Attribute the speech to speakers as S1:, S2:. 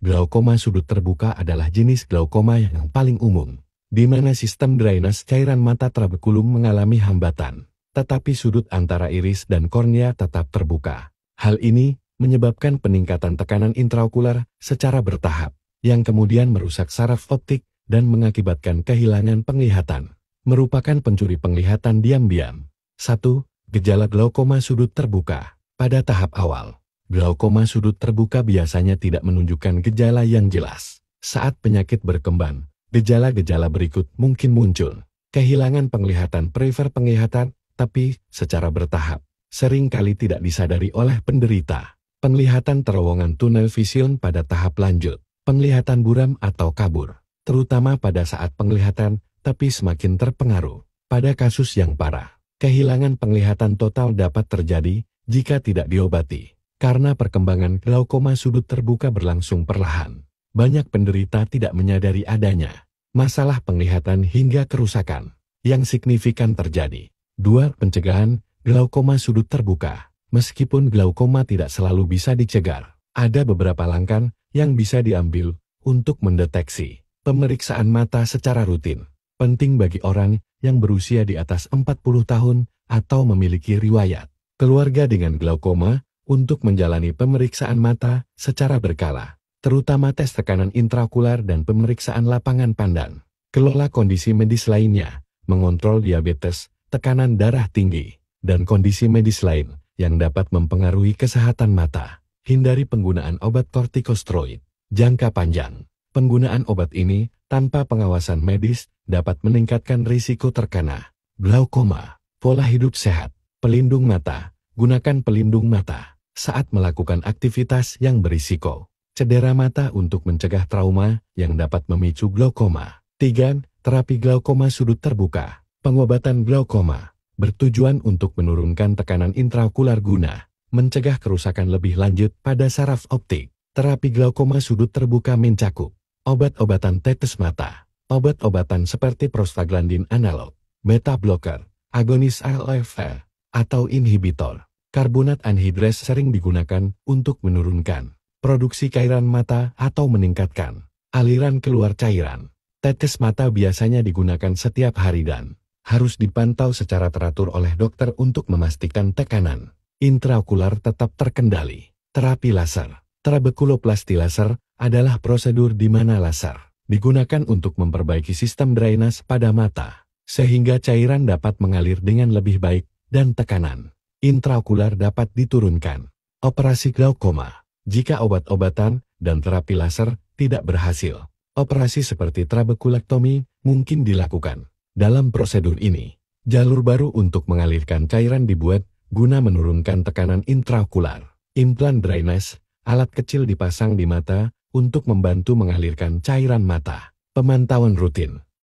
S1: Glaukoma sudut terbuka adalah jenis glaukoma yang paling umum, di mana sistem drainase cairan mata trabekulum mengalami hambatan, tetapi sudut antara iris dan kornea tetap terbuka. Hal ini menyebabkan peningkatan tekanan intraokular secara bertahap, yang kemudian merusak saraf optik dan mengakibatkan kehilangan penglihatan. Merupakan pencuri penglihatan diam-diam. 1. Gejala glaukoma sudut terbuka. Pada tahap awal, glaukoma sudut terbuka biasanya tidak menunjukkan gejala yang jelas. Saat penyakit berkembang, gejala-gejala berikut mungkin muncul. Kehilangan penglihatan perifer penglihatan, tapi secara bertahap, sering kali tidak disadari oleh penderita. Penglihatan terowongan tunnel vision pada tahap lanjut. Penglihatan buram atau kabur, terutama pada saat penglihatan, tapi semakin terpengaruh. Pada kasus yang parah, kehilangan penglihatan total dapat terjadi jika tidak diobati. Karena perkembangan glaukoma sudut terbuka berlangsung perlahan, banyak penderita tidak menyadari adanya masalah penglihatan hingga kerusakan yang signifikan terjadi. 2. Pencegahan glaukoma sudut terbuka. Meskipun glaukoma tidak selalu bisa dicegah, ada beberapa langkah yang bisa diambil untuk mendeteksi. Pemeriksaan mata secara rutin penting bagi orang yang berusia di atas 40 tahun atau memiliki riwayat keluarga dengan glaukoma untuk menjalani pemeriksaan mata secara berkala, terutama tes tekanan intraokular dan pemeriksaan lapangan pandang. Kelola kondisi medis lainnya, mengontrol diabetes, tekanan darah tinggi, dan kondisi medis lain yang dapat mempengaruhi kesehatan mata. Hindari penggunaan obat kortikosteroid jangka panjang. Penggunaan obat ini tanpa pengawasan medis dapat meningkatkan risiko terkena glaukoma. Pola hidup sehat, pelindung mata. Gunakan pelindung mata saat melakukan aktivitas yang berisiko. Cedera mata untuk mencegah trauma yang dapat memicu glaukoma. 3. Terapi glaukoma sudut terbuka. Pengobatan glaukoma bertujuan untuk menurunkan tekanan intraokular guna mencegah kerusakan lebih lanjut pada saraf optik. Terapi glaukoma sudut terbuka mencakup obat-obatan tetes mata, obat-obatan seperti prostaglandin analog, beta blocker, agonis IL-5, atau inhibitor. Karbonat anhidres sering digunakan untuk menurunkan produksi cairan mata atau meningkatkan aliran keluar cairan. Tetes mata biasanya digunakan setiap hari dan harus dipantau secara teratur oleh dokter untuk memastikan tekanan intraokular tetap terkendali. Terapi laser. Trabekuloplasti laser adalah prosedur di mana laser digunakan untuk memperbaiki sistem drainase pada mata, sehingga cairan dapat mengalir dengan lebih baik dan tekanan intraokular dapat diturunkan. Operasi glaukoma. Jika obat-obatan dan terapi laser tidak berhasil, operasi seperti trabekulektomi mungkin dilakukan. Dalam prosedur ini, jalur baru untuk mengalirkan cairan dibuat guna menurunkan tekanan intraokular. Implan drainase. Alat kecil dipasang di mata untuk membantu mengalirkan cairan mata. Pemantauan rutin.